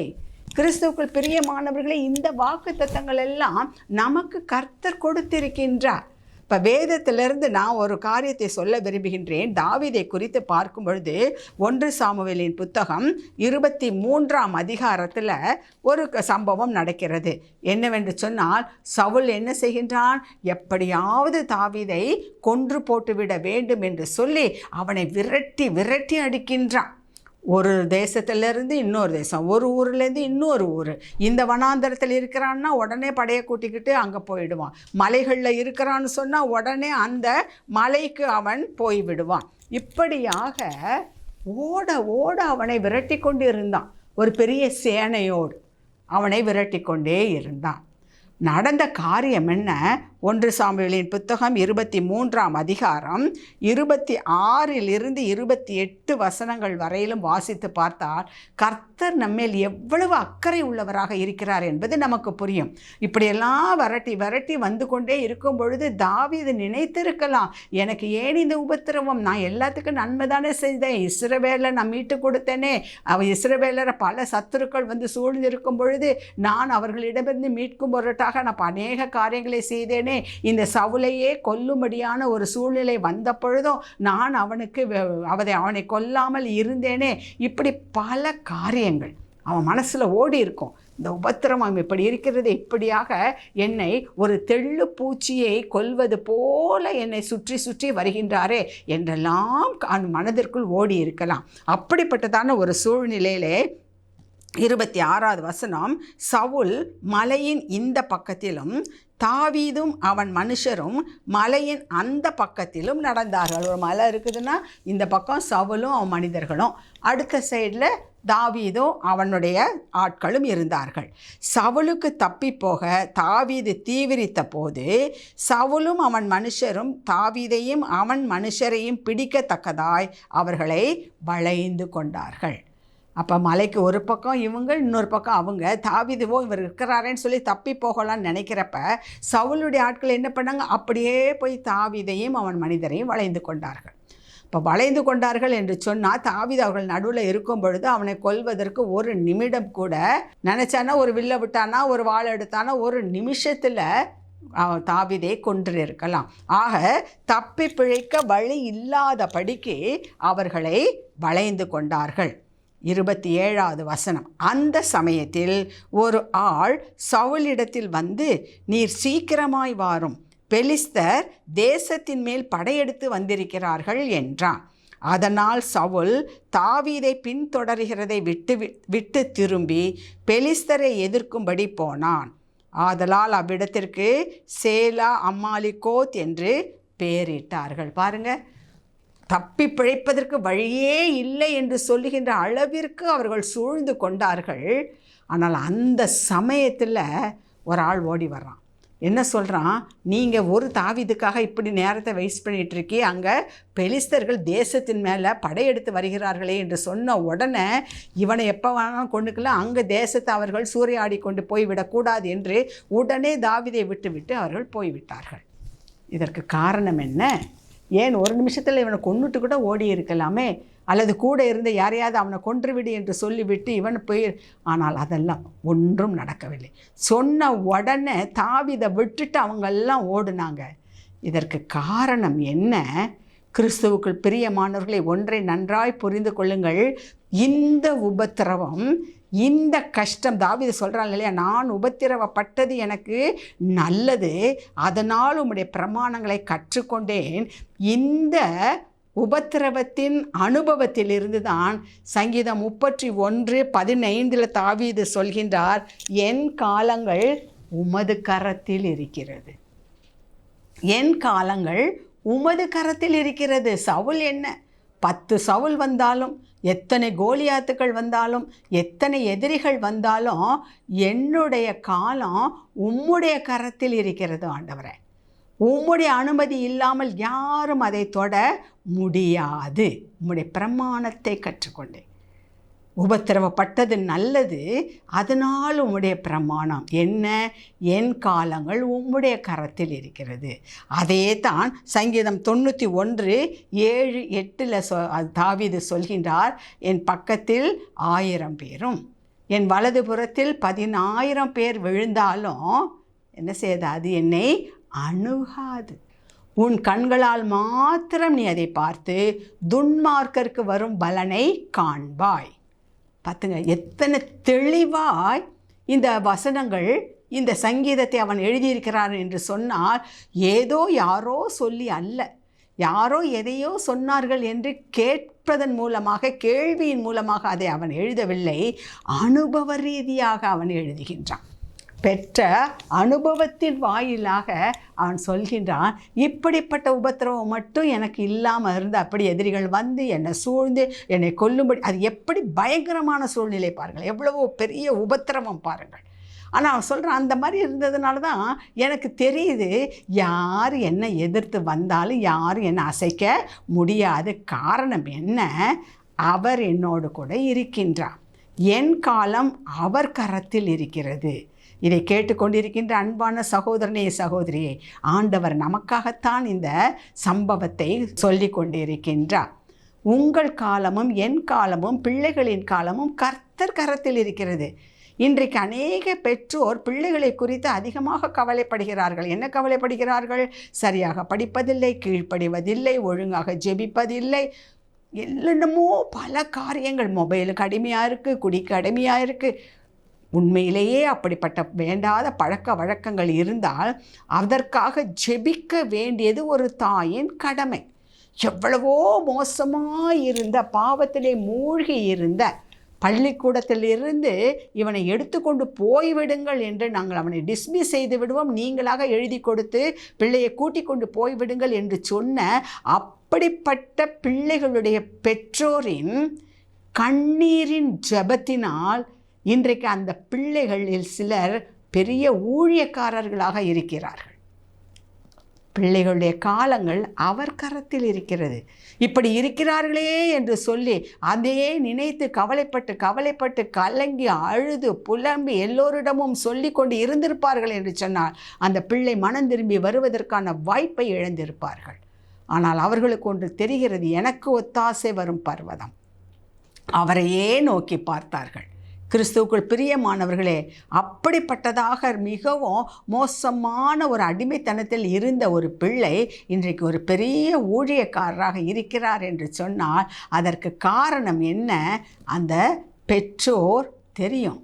Speaker 1: கிறிஸ்துவுக்குள் பிரியமானவர்களே, இந்த வாக்குத்தத்தங்கள் எல்லாம் நமக்கு கர்த்தர் கொடுத்திருக்கின்றார். இப்போ வேதத்திலிருந்து நான் ஒரு காரியத்தை சொல்ல விரும்புகின்றேன். தாவீதை குறித்து பார்க்கும் பொழுது 1 சாமுவேலின் புத்தகம் 23ஆம் அதிகாரத்தில் ஒரு சம்பவம் நடக்கிறது. என்னவென்று சொன்னால், சவுல் என்ன செய்கின்றான், எப்படியாவது தாவீதை கொன்று போட்டுவிட வேண்டும் என்று சொல்லி அவனை விரட்டி விரட்டி அடிக்கின்றான். ஒரு தேசத்திலேருந்து இன்னொரு தேசம், ஒரு ஊர்லேருந்து இன்னொரு ஊர். இந்த வனாந்தரத்தில் இருக்கிறான்னா உடனே படையை கூட்டிக்கிட்டு அங்கே போயிடுவான். மலைகளில் இருக்கிறான்னு சொன்னால் உடனே அந்த மலைக்கு அவன் போய்விடுவான். இப்படியாக ஓட ஓட அவனை விரட்டி கொண்டு இருந்தான். ஒரு பெரிய சேனையோடு அவனை விரட்டி கொண்டே இருந்தான். நடந்த காரியம் என்ன? 1 சாமுவேலின் புத்தகம் 23ஆம் அதிகாரம் 26 28 வசனங்கள் வரையிலும் வாசித்து பார்த்தால் கர்த்தர் நம்மேல் எவ்வளவு அக்கறை உள்ளவராக இருக்கிறார் என்பது நமக்கு புரியும். இப்படியெல்லாம் விரட்டி வந்து கொண்டே இருக்கும் பொழுது தாவீது நினைத்திருக்கலாம், எனக்கு ஏன் இந்த உபத்திரவம்? நான் எல்லாத்துக்கும் நன்மை தானே செய்தேன், இஸ்ரவேலை நான் மீட்டு கொடுத்தேனே, இஸ்ரவேலரை பல சத்துருக்கள் வந்து சூழ்ந்திருக்கும் பொழுது நான் அவர்களிடமிருந்து மீட்கும் பொருட்டாக நான் அநேக காரியங்களை செய்தேனே, இந்த சவுலையே கொல்லும்படியான ஒரு சூழ்நிலை வந்த பொழுதும் நான் அவனை கொல்லாமல் இருந்தேனே, இப்படி பல காரியங்கள் அவன் மனசில் ஓடி இருக்கும். இந்த உபத்திரவம் இப்படி இருக்கிறது, இப்படியாக என்னை ஒரு தெள்ளு பூச்சியை கொல்வது போல என்னை சுற்றி சுற்றி வருகின்றாரே என்றெல்லாம் மனதிற்குள் ஓடி இருக்கலாம். அப்படிப்பட்டதான ஒரு சூழ்நிலையிலே 26வது வசனம், சவுல் மலையின் இந்த பக்கத்திலும் தாவீதும் அவன் மனுஷரும் மலையின் அந்த பக்கத்திலும் நடந்தார்கள். ஒரு மலை இருக்குதுன்னா இந்த பக்கம் சவுலும் அவன் மனிதர்களும், அடுத்த சைடில் தாவீதும் அவனுடைய ஆட்களும் இருந்தார்கள். சவுலுக்கு தப்பி போக தாவீது தீவிரித்த போது சவுலும் அவன் மனுஷரும் தாவீதையும் அவன் மனுஷரையும் பிடிக்கத்தக்கதாய் அவர்களை வளைந்து கொண்டார்கள். அப்போ மலைக்கு ஒரு பக்கம் இவங்க, இன்னொரு பக்கம் அவங்க. தாவீதுவோ இவர் இருக்கிறாரேன்னு சொல்லி தப்பி போகலான்னு நினைக்கிறப்ப சவுலுடைய ஆட்கள் என்ன பண்ணாங்க? அப்படியே போய் தாவீதையும் அவன் மனிதரையும் வளைந்து கொண்டார்கள். இப்போ வளைந்து கொண்டார்கள் என்று சொன்னால் தாவீது அவர்கள் நடுவில் இருக்கும் பொழுது அவனை கொல்வதற்கு ஒரு நிமிடம் கூட நினச்சானா, ஒரு வில்லை விட்டானா, ஒரு வாள் எடுத்தானா, ஒரு நிமிஷத்தில் தாவீதை கொன்றிருக்கலாம். ஆக தப்பி பிழைக்க வழி இல்லாதபடிக்கு அவர்களை வளைந்து கொண்டார்கள். 27வது வசனம், அந்த சமயத்தில் ஒரு ஆள் சவுலிடத்தில் வந்து, நீர் சீக்கிரமாய் வாரும், பெலிஸ்தர் தேசத்தின் மேல் படையெடுத்து வந்திருக்கிறார்கள் என்றான். அதனால் சவுல் தாவீதை பின்தொடர்கிறதை விட்டு திரும்பி பெலிஸ்தரை எதிர்க்கும்படி போனான். ஆதலால் அவ்விடத்திற்கு சேலா அம்மாலிகோத் என்று பெயரிட்டார்கள். பாருங்கள், தப்பி பிழைப்பதற்கு வழியே இல்லை என்று சொல்லுகின்ற அளவிற்கு அவர்கள் சூழ்ந்து கொண்டார்கள். ஆனால் அந்த சமயத்தில் ஒரு ஆள் ஓடி வர்றான். என்ன சொல்கிறான்? நீங்கள் ஒரு தாவீதுக்காக இப்படி நேரத்தை வேஸ்ட் பண்ணிகிட்ருக்கி, அங்கே பெலிஸ்தர்கள் தேசத்தின் மேலே படையெடுத்து வருகிறார்களே என்று சொன்ன உடனே இவனை எப்போ வேணாலும் கொண்டுக்கலாம், அங்கே தேசத்தை அவர்கள் சூறையாடி கொண்டு போய்விடக்கூடாது என்று உடனே தாவீதை விட்டு அவர்கள் போய்விட்டார்கள். இதற்கு காரணம் என்ன? ஏன் ஒரு நிமிஷத்தில் இவனை கொன்னுட்டு கூட ஓடி இருக்கலாமே, அல்லது கூட இருந்த யாரையாவது அவனை கொன்றுவிடு என்று சொல்லிவிட்டு இவன் ஆனால் அதெல்லாம் ஒன்றும் நடக்கவில்லை. சொன்ன உடனே தாவீதை விட்டுட்டு அவங்கெல்லாம் ஓடுனாங்க. இதற்கு காரணம் என்ன? கிறிஸ்துவுக்குள் பிரியமானவர்களை, ஒன்றை நன்றாய் புரிந்து கொள்ளுங்கள். இந்த உபத்திரவம், இந்த கஷ்டம், தாவீது சொல்கிறாங்க இல்லையா, நான் உபத்திரவப்பட்டது எனக்கு நல்லது, அதனால் உம்முடைய பிரமாணங்களை கற்றுக்கொண்டேன். இந்த உபத்திரவத்தின் அனுபவத்திலிருந்து தான் சங்கீதம் 31:15 தாவீது சொல்கின்றார், என் காலங்கள் உமது கரத்தில் இருக்கிறது. என் காலங்கள் உமது கரத்தில் இருக்கிறது. சவுல் என்ன, 10 சவுல் வந்தாலும், எத்தனை கோலியாத்துக்கள் வந்தாலும், எத்தனை எதிரிகள் வந்தாலும், என்னுடைய காலம் உம்முடைய கரத்தில் இருக்கிறது ஆண்டவரே. உம்முடைய அனுமதி இல்லாமல் யாரும் அதை தொட முடியாது. உம்முடைய பிரமாணத்தை கற்றுக்கொண்டேன். உபத்திரவப்பட்டது நல்லது, அதனால் உம்முடைய பிரமாணம் என்ன? என் காலங்கள் உம்முடைய கரத்தில் இருக்கிறது. அதே தான் சங்கீதம் 91:7-8 தாவீது சொல்கின்றார், என் பக்கத்தில் 1000 பேரும் என் வலது புறத்தில் 10,000 பேர் விழுந்தாலும் என்ன செய்யாது? என்னை அணுகாது. உன் கண்களால் மாத்திரம் நீ அதை பார்த்து துன்மார்க்கருக்கு வரும் பலனை காண்பாய். பார்த்துங்க, எத்தனை தெளிவாய் இந்த வசனங்கள், இந்த சங்கீதத்தை அவன் எழுதியிருக்கிறான் என்று சொன்னால், ஏதோ யாரோ சொல்லி அல்ல, யாரோ எதையோ சொன்னார்கள் என்று கேட்பதன் மூலமாக, கேள்வியின் மூலமாக அதை அவன் எழுதவில்லை. அனுபவ ரீதியாக அவன் எழுதுகின்றான். பெற்ற அனுபவத்தின் வாயிலாக அவன் சொல்கின்றான், இப்படிப்பட்ட உபத்திரவம் மட்டும் எனக்கு இல்லாமல் இருந்து அப்படி எதிரிகள் வந்து என்னை சூழ்ந்து என்னை கொல்லும்படி, அது எப்படி பயங்கரமான சூழ்நிலை பாருங்கள், எவ்வளவோ பெரிய உபத்திரவம் பாருங்கள். ஆனால் அவன் சொல்கிறான், அந்த மாதிரி இருந்ததுனால தான் எனக்கு தெரியுது யார் என்னை எதிர்த்து வந்தாலும் யாரும் என்னை அசைக்க முடியாது. காரணம் என்ன? அவர் என்னோடு கூட இருக்கின்றார். என் காலம் அவர் கரத்தில் இருக்கிறது. இதை கேட்டுக்கொண்டிருக்கின்ற அன்பான சகோதரனே, சகோதரியே, ஆண்டவர் நமக்காகத்தான் இந்த சம்பவத்தை சொல்லி கொண்டிருக்கின்றார். உங்கள் காலமும் என் காலமும் பிள்ளைகளின் காலமும் கர்த்தர் கரத்தில் இருக்கிறது. இன்றைக்கு அநேக பெற்றோர் பிள்ளைகளை குறித்து அதிகமாக கவலைப்படுகிறார்கள். என்ன கவலைப்படுகிறார்கள்? சரியாக படிப்பதில்லை, கீழ்ப்படிவதில்லை, ஒழுங்காக ஜெபிப்பதில்லை, என்னென்னமோ பல காரியங்கள். மொபைலுக்கு அடிமையாக இருக்குது, குடிக்கு அடிமையாக இருக்குது. உண்மையிலேயே அப்படிப்பட்ட வேண்டாத பழக்க வழக்கங்கள் இருந்தால் அதற்காக ஜெபிக்க வேண்டியது ஒரு தாயின் கடமை. எவ்வளவோ மோசமாக இருந்த, பாவத்திலே மூழ்கி இருந்த பள்ளிக்கூடத்திலிருந்து இவனை எடுத்துக்கொண்டு போய்விடுங்கள் என்று நாங்கள் அவனை டிஸ்மிஸ் செய்து விடுவோம், நீங்களாக எழுதி கொடுத்து பிள்ளையை கூட்டிக் கொண்டு போய்விடுங்கள் என்று சொன்ன அப்படிப்பட்ட பிள்ளைகளுடைய பெற்றோரின் கண்ணீரின் ஜெபத்தினால் இன்றைக்கு அந்த பிள்ளைகளில் சிலர் பெரிய ஊழியக்காரர்களாக இருக்கிறார்கள். பிள்ளைகளுடைய காலங்கள் அவர் கரத்தில் இருக்கிறது. இப்படி இருக்கிறார்களே என்று சொல்லி அதையே நினைத்து கவலைப்பட்டு கலங்கி அழுது புலம்பி எல்லோரிடமும் சொல்லி கொண்டு இருந்திருப்பார்கள் என்று சொன்னால் அந்த பிள்ளை மனம் திரும்பி வருவதற்கான வாய்ப்பை இழந்திருப்பார்கள். ஆனால் அவர்களுக்கு ஒன்று தெரிகிறது, எனக்கு ஒத்தாசை வரும் பர்வதம். அவரையே நோக்கி பார்த்தார்கள். கிறிஸ்துவுக்குள் பிரியமானவர்களே, அப்படிப்பட்டதாக மிகவும் மோசமான ஒரு அடிமைத்தனத்தில் இருந்த ஒரு பிள்ளை இன்றைக்கு ஒரு பெரிய ஊழியக்காரராக இருக்கிறார் என்று சொன்னால் அதற்கு காரணம் என்ன? அந்த பெற்றோர் தெரியும்,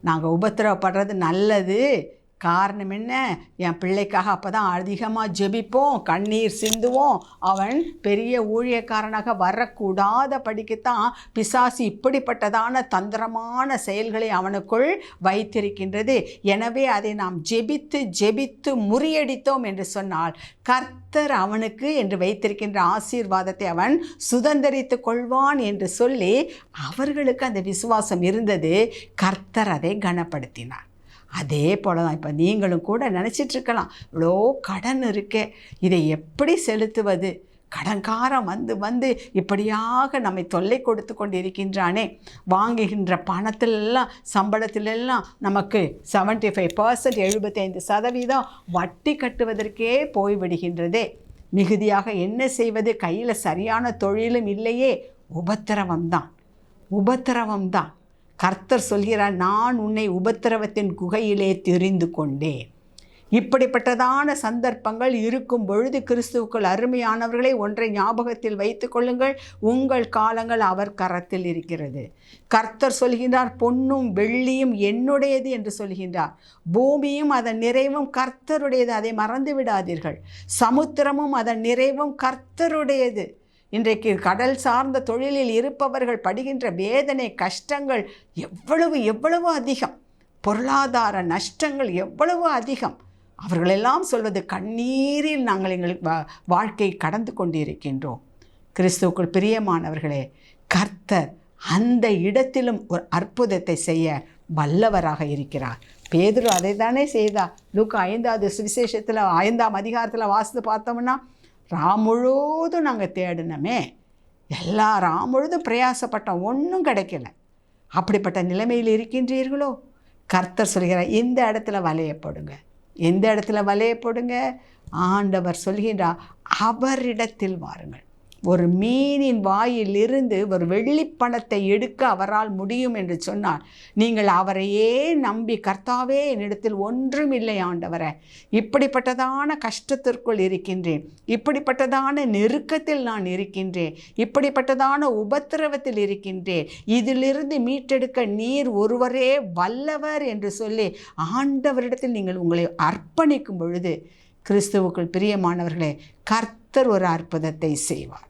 Speaker 1: நாங்கள் உபத்திரவப்படுறது நல்லது. காரணம் என்ன? என் பிள்ளைக்காக அப்போ தான் அதிகமாக ஜெபிப்போம், கண்ணீர் சிந்துவோம், அவன் பெரிய ஊழியக்காரனாக வரக்கூடாத படிக்கத்தான் பிசாசு இப்படிப்பட்டதான தந்திரமான செயல்களை அவனுக்குள் வைத்திருக்கின்றது. எனவே அதை நாம் ஜெபித்து முறியடித்தோம் என்று சொன்னால் கர்த்தர் அவனுக்கு என்று வைத்திருக்கின்ற ஆசீர்வாதத்தை அவன் சுதந்தரித்து கொள்வான் என்று சொல்லி அவர்களுக்கு அந்த விசுவாசம் இருந்தது. கர்த்தர் அதை கனப்படுத்தினார். அதே போல தான் இப்போ நீங்களும் கூட நினச்சிட்ருக்கலாம், இவ்வளோ கடன் இருக்கே, இதை எப்படி செலுத்துவது? கடன்காரன் வந்து இப்படியாக நம்மை தொல்லை கொடுத்து கொண்டு இருக்கின்றானே. வாங்குகின்ற பணத்திலெல்லாம் சம்பளத்திலெல்லாம் நமக்கு 75% 75% வட்டி கட்டுவதற்கே போய்விடுகின்றதே. மிகுதியாக என்ன செய்வது? கையில் சரியான தொழிலும் இல்லையே. உபத்திரவம்தான். கர்த்தர் சொல்கிறார், நான் உன்னை உபத்திரவத்தின் குகையிலே தெரிந்து கொண்டேன். இப்படிப்பட்டதான சந்தர்ப்பங்கள் இருக்கும் பொழுது கிறிஸ்துவுக்குள் அருமையானவர்களை ஒன்றை ஞாபகத்தில் வைத்து கொள்ளுங்கள், உங்கள் காலங்கள் அவர் கரத்தில் இருக்கிறது. கர்த்தர் சொல்கின்றார், பொன்னும் வெள்ளியும் என்னுடையது என்று சொல்கின்றார். பூமியும் அதன் நிறைவும் கர்த்தருடையது, அதை மறந்து விடாதீர்கள். சமுத்திரமும் அதன் நிறைவும் கர்த்தருடையது. இன்றைக்கு கடல் சார்ந்த தொழிலில் இருப்பவர்கள் படுகின்ற வேதனை கஷ்டங்கள் எவ்வளவு அதிகம், பொருளாதார நஷ்டங்கள் எவ்வளவு அதிகம். அவர்களெல்லாம் சொல்வது, கண்ணீரில் நாங்கள் எங்களுக்கு வாழ்க்கை கடந்து கொண்டிருக்கின்றோம். கிறிஸ்துவுக்குள் பிரியமானவர்களே, கர்த்தர் அந்த இடத்திலும் ஒரு அற்புதத்தை செய்ய வல்லவராக இருக்கிறார். பேதுரு அதை தானே செய்தார். லூக்கா 5வது சுவிசேஷத்தில் 5ஆம் அதிகாரத்தில் வாசித்து பார்த்தோம்னா, முழுதும் நாங்கள் தேடினோமே, எல்லா முழுதும் பிரயாசப்பட்டோம், ஒன்றும் கிடைக்கல. அப்படிப்பட்ட நிலைமையில் இருக்கின்றீர்களோ? கர்த்தர் சொல்கிறார், இந்த இடத்துல வலைய போடுங்க. ஆண்டவர் சொல்கின்றார், அவரிடத்தில் வாருங்கள். ஒரு மீனின் வாயிலிருந்து ஒரு வெள்ளிப்பணத்தை எடுக்க அவரால் முடியும் என்று சொன்னார். நீங்கள் அவரையே நம்பி, கர்த்தாவே என்னிடத்தில் ஒன்றும் இல்லை ஆண்டவரே, இப்படிப்பட்டதான கஷ்டத்திற்குள் இருக்கின்றேன், இப்படிப்பட்டதான நெருக்கத்தில் நான் இருக்கின்றேன், இப்படிப்பட்டதான உபத்திரவத்தில் இருக்கின்றேன், இதிலிருந்து மீட்டெடுக்க நீர் ஒருவரே வல்லவர் என்று சொல்லி ஆண்டவரிடத்தில் நீங்கள் உங்களை அர்ப்பணிக்கும் பொழுது, கிறிஸ்துவுக்குள் பிரியமானவர்களே, கர்த்தர் ஒரு அற்புதத்தை செய்வார்.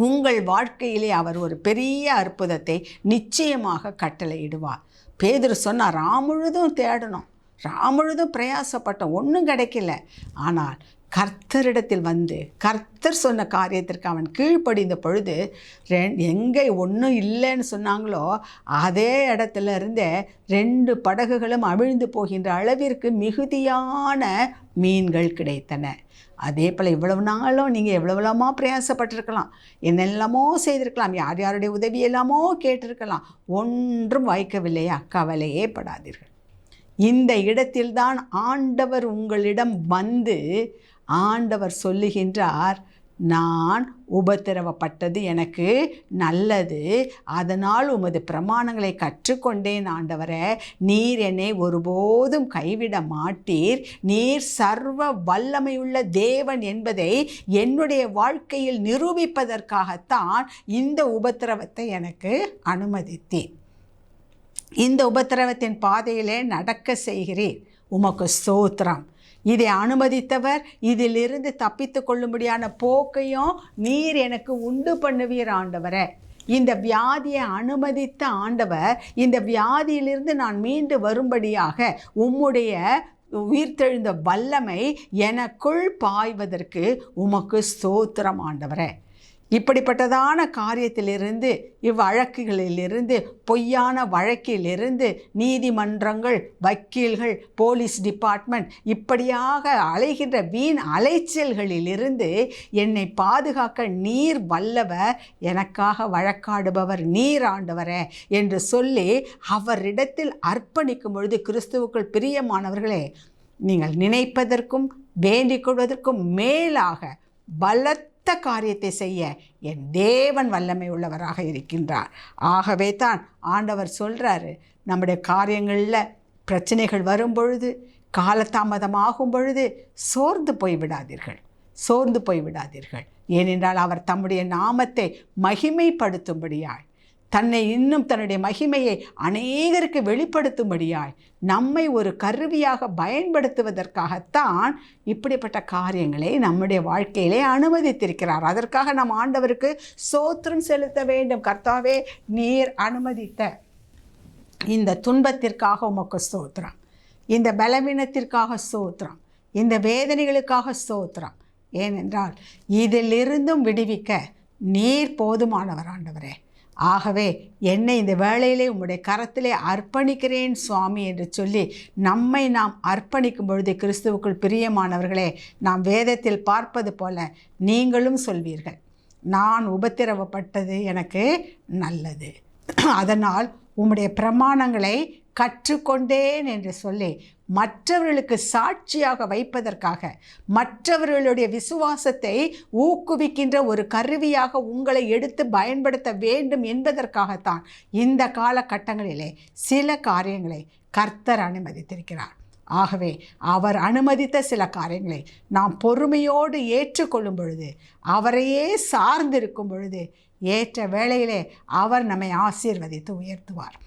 Speaker 1: உங்கள் வாழ்க்கையிலே அவர் ஒரு பெரிய அற்புதத்தை நிச்சயமாக கட்டளையிடுவார். பேதுரு சொன்னார், முழுதும் தேடணும், முழுதும் பிரயாசப்பட்டோம், ஒன்றும் கிடைக்கல. ஆனால் கர்த்தரிடத்தில் வந்து கர்த்தர் சொன்ன காரியத்திற்கு அவன் கீழ்ப்படிந்த பொழுது எங்கே ஒன்றும் இல்லைன்னு சொன்னாங்களோ அதே இடத்துல இருந்தே 2 படகுகளும் அவிழ்ந்து போகின்ற அளவிற்கு மிகுதியான மீன்கள் கிடைத்தன. அதே போல் இவ்வளவு நாளும் நீங்கள் எவ்வளவுலாமோ பிரயாசப்பட்டிருக்கலாம், என்னெல்லாமோ செய்திருக்கலாம், யார் யாருடைய உதவி எல்லாமோ கேட்டிருக்கலாம், ஒன்றும் வாய்க்கவில்லையா? கவலையே படாதீர்கள். இந்த இடத்தில்தான் ஆண்டவர் உங்களிடம் வந்து ஆண்டவர் சொல்லுகின்றார், நான் உபத்திரவப்பட்டது எனக்கு நல்லது, அதனால் உமது பிரமாணங்களை கற்றுக்கொண்டேன் ஆண்டவரே. நீர் என்னை ஒருபோதும் கைவிட மாட்டீர். நீர் சர்வ வல்லமையுள்ள தேவன் என்பதை என்னுடைய வாழ்க்கையில் நிரூபிப்பதற்காகத்தான் இந்த உபத்திரவத்தை எனக்கு அனுமதித்தேன். இந்த உபத்திரவத்தின் பாதையிலே நடக்க செய்கிறீர், உமக்கு ஸ்தோத்திரம். இதை அனுமதித்தவர், இதிலிருந்து தப்பித்து கொள்ளும்படியான போக்கையும் நீர் எனக்கு உண்டு பண்ணுவீர் ஆண்டவரே. இந்த வியாதியை அனுமதித்த ஆண்டவர், இந்த வியாதியிலிருந்து நான் மீண்டு வரும்படியாக உம்முடைய உயிர்த்தெழுந்த வல்லமை எனக்குள் பாய்வதற்கு உமக்கு ஸ்தோத்திரம் ஆண்டவரே. இப்படிப்பட்டதான காரியத்திலிருந்து, இவ்வழக்குகளிலிருந்து, பொய்யான வழக்கிலிருந்து, நீதிமன்றங்கள், வக்கீல்கள், போலீஸ் டிபார்ட்மெண்ட் இப்படியாக அலைகின்ற வீண் அலைச்சல்களிலிருந்து என்னை பாதுகாக்க நீர் வல்லவர், எனக்காக வழக்காடுபவர் நீர் ஆண்டவரே என்று சொல்லி அவரிடத்தில் அர்ப்பணிக்கும் பொழுது, கிறிஸ்துவுக்குள் பிரியமானவர்களே, நீங்கள் நினைப்பதற்கும் வேண்டிக் கொள்வதற்கும் மேலாக பலத்த காரியத்தை செய்ய என் தேவன் வல்லமை உள்ளவராக இருக்கின்றார். ஆகவே தான் ஆண்டவர் சொல்கிறாரு, நம்முடைய காரியங்களில் பிரச்சனைகள் வரும் பொழுது, காலதாமதமாகும் பொழுது சோர்ந்து போய்விடாதீர்கள், சோர்ந்து போய்விடாதீர்கள். ஏனென்றால் அவர் தம்முடைய நாமத்தை மகிமைப்படுத்தும்படியாய், தன்னை இன்னும் தன்னுடைய மகிமையை அநேகருக்கு வெளிப்படுத்தும்படியாய், நம்மை ஒரு கருவியாக பயன்படுத்துவதற்காகத்தான் இப்படிப்பட்ட காரியங்களை நம்முடைய வாழ்க்கையிலே அனுமதித்திருக்கிறார். அதற்காக நம் ஆண்டவருக்கு ஸ்தோத்திரம் செலுத்த வேண்டும். கர்த்தாவே, நீர் அனுமதித்த இந்த துன்பத்திற்காக உமக்கு ஸ்தோத்திரம், இந்த பலவீனத்திற்காக ஸ்தோத்திரம், இந்த வேதனைகளுக்காக ஸ்தோத்திரம். ஏனென்றால் இதிலிருந்தும் விடுவிக்க நீர் போதுமானவர் ஆண்டவரே. ஆகவே என்னை இந்த வேளையிலே உம்முடைய கரத்திலே அர்ப்பணிக்கிறேன் சுவாமி என்று சொல்லி நம்மை நாம் அர்ப்பணிக்கும் பொழுது, கிறிஸ்துவுக்குள் பிரியமானவர்களே, நாம் வேதத்தில் பார்ப்பது போல நீங்களும் சொல்வீர்கள், நான் உபத்திரவப்பட்டது எனக்கு நல்லது, அதனால் உம்முடைய பிரமாணங்களை கற்றுக்கொண்டேன் என்று சொல்லி மற்றவர்களுக்கு சாட்சியாக வைப்பதற்காக, மற்றவர்களுடைய விசுவாசத்தை ஊக்குவிக்கின்ற ஒரு கருவியாக உங்களை எடுத்து பயன்படுத்த வேண்டும் என்பதற்காகத்தான் இந்த காலகட்டங்களிலே சில காரியங்களை கர்த்தர் அனுமதித்திருக்கிறார். ஆகவே அவர் அனுமதித்த சில காரியங்களை நாம் பொறுமையோடு ஏற்றுக்கொள்ளும் பொழுது, அவரையே சார்ந்திருக்கும் பொழுது, ஏற்ற வேளையிலே அவர் நம்மை ஆசீர்வதித்து உயர்த்துவார்.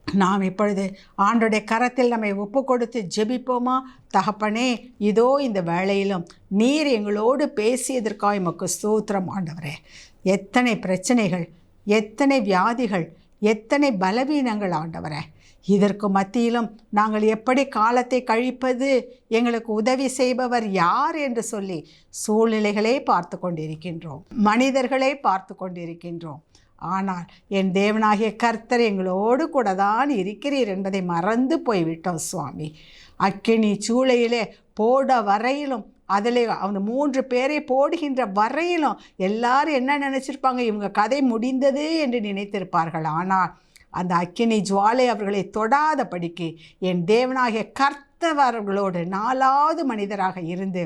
Speaker 1: நாம் இப்பொழுது ஆண்டோடைய கரத்தில் நம்மை ஒப்பு கொடுத்து ஜெபிப்போமா? தகப்பனே, இதோ இந்த வேளையிலும் நீர் எங்களோடு பேசியதற்காக உமக்கு ஸ்தோத்திரம் ஆண்டவரே. எத்தனை பிரச்சனைகள், எத்தனை வியாதிகள், எத்தனை பலவீனங்கள் ஆண்டவரே. இதற்கு மத்தியிலும் நாங்கள் எப்படி காலத்தை கழிப்பது, எங்களுக்கு உதவி செய்பவர் யார் என்று சொல்லி சூழ்நிலைகளை பார்த்து கொண்டிருக்கின்றோம், மனிதர்களை பார்த்து கொண்டிருக்கின்றோம். ஆனால் என் தேவனாகிய கர்த்தர் எங்களோடு கூட தான் இருக்கிறீர் என்பதை மறந்து போய்விட்டோம் சுவாமி. அக்கினி சூளையிலே போட வரையிலும், அதில் அந்த 3 பேரை போடுகின்ற வரையிலும் எல்லாரும் என்ன நினச்சிருப்பாங்க, இவங்க கதை முடிந்தது என்று நினைத்திருப்பார்கள். ஆனால் அந்த அக்கினி ஜுவாலை அவர்களை தொடாதபடிக்கு என் தேவனாகிய கர்த்தர் அவர்களோடு 4வது மனிதராக இருந்து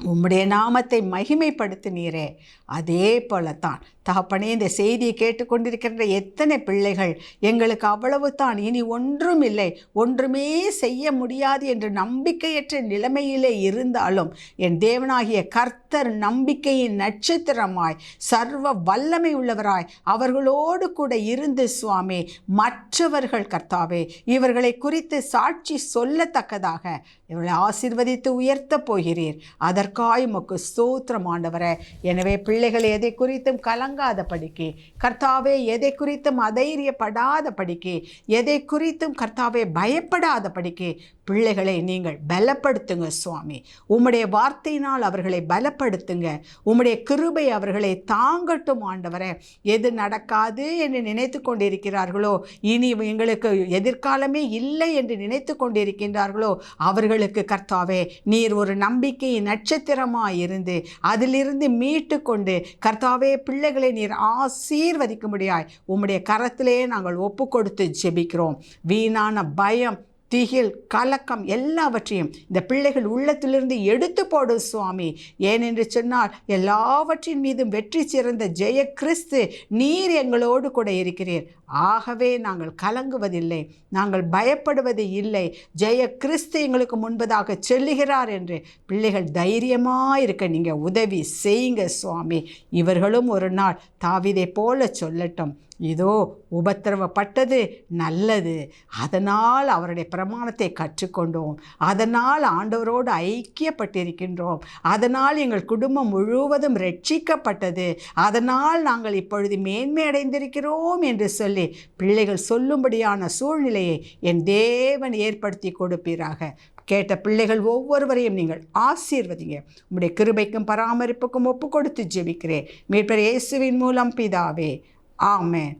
Speaker 1: உம்முடைய நாமத்தை மகிமைப்படுத்தினீரே. அதே போலத்தான் தகப்பனே, இந்த செய்தியை கேட்டுக்கொண்டிருக்கின்ற எத்தனை பிள்ளைகள் எங்களுக்கு அவ்வளவு தான், இனி ஒன்றும் இல்லை, ஒன்றுமே செய்ய முடியாது என்று நம்பிக்கையற்ற நிலைமையிலே இருந்தாலும் என் தேவனாகிய கர்த்தர் கர்த்தர் நம்பிக்கையின் நட்சத்திரமாய் சர்வ வல்லமை உள்ளவராய் அவர்களோடு கூட இருந்து சுவாமி மற்றவர்கள் கர்த்தாவே இவர்களை குறித்து சாட்சி சொல்லத்தக்கதாக இவர்களை ஆசீர்வதித்து உயர்த்த போகிறீர். அதற்காய் உமக்கு ஸ்தோத்திரம் ஆண்டவரே. எனவே பிள்ளைகளை எதை குறித்தும் கலங்காத படிக்கு கர்த்தாவே, எதை குறித்தும் அதைரியப்படாத படிக்கு, எதை குறித்தும் கர்த்தாவே பயப்படாத படிக்கு பிள்ளைகளை நீங்கள் பலப்படுத்துங்க சுவாமி. உம்முடைய வார்த்தையினால் அவர்களை பலப்படுத்துங்க. உம்முடைய கிருபை அவர்களை தாங்கட்டும் ஆண்டவரே. எது நடக்காது என்று நினைத்து கொண்டிருக்கிறார்களோ, இனி எங்களுக்கு எதிர்காலமே இல்லை என்று நினைத்து கொண்டிருக்கின்றார்களோ அவர்களுக்கு கர்த்தாவே நீர் ஒரு நம்பிக்கையின் நட்சத்திரமாய் இருந்து அதிலிருந்து மீட்டு கொண்டு கர்த்தாவே பிள்ளைகளை நீர் ஆசீர்வதிக்கும்படியாய் உம்முடைய கரத்திலே நாங்கள் ஒப்பு கொடுத்து ஜெபிக்கிறோம். வீணான பயம், திகில், கலக்கம் எல்லாவற்றையும் இந்த பிள்ளைகள் உள்ளத்திலிருந்து எடுத்து போடும் சுவாமி. ஏனென்று சொன்னால் எல்லாவற்றின் மீதும் வெற்றி சிறந்த ஜெய கிறிஸ்து நீர் எங்களோடு கூட இருக்கிறீர். ஆகவே நாங்கள் கலங்குவதில்லை, நாங்கள் பயப்படுவது இல்லை. ஜெய கிறிஸ்து எங்களுக்கு முன்பதாக செல்லுகிறார் என்று பிள்ளைகள் தைரியமாக இருக்க நீங்கள் உதவி செய்யுங்க சுவாமி. இவர்களும் ஒரு நாள் தாவீதை போல சொல்லட்டும், இதோ உபத்திரவப்பட்டது நல்லது, அதனால் அவருடைய பிரமாணத்தை கற்றுக்கொண்டோம், அதனால் ஆண்டவரோடு ஐக்கியப்பட்டிருக்கின்றோம், அதனால் எங்கள் குடும்பம் முழுவதும் ரட்சிக்கப்பட்டது, அதனால் நாங்கள் இப்பொழுது மேன்மை அடைந்திருக்கிறோம் என்று சொல்லி பிள்ளைகள் சொல்லும்படியான சூழ்நிலையை என் தேவன் ஏற்படுத்தி கொடுப்பீராக. கேட்ட பிள்ளைகள் ஒவ்வொருவரையும் நீங்கள் ஆசீர்வதிங்க. உம்முடைய கிருபைக்கும் பராமரிப்புக்கும் ஒப்பு கொடுத்து ஜெபிக்கிறேன் மீட்பர் இயேசுவின் மூலம் பிதாவே. ஆமென்,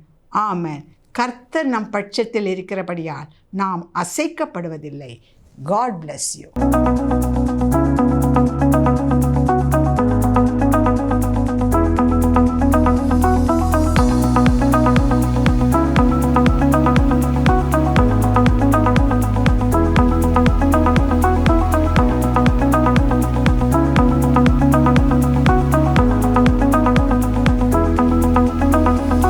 Speaker 1: ஆமென். கர்த்தர் நம் பட்சத்தில் இருக்கிறபடியால் நாம் அசைக்கப்படுவதில்லை. God bless you.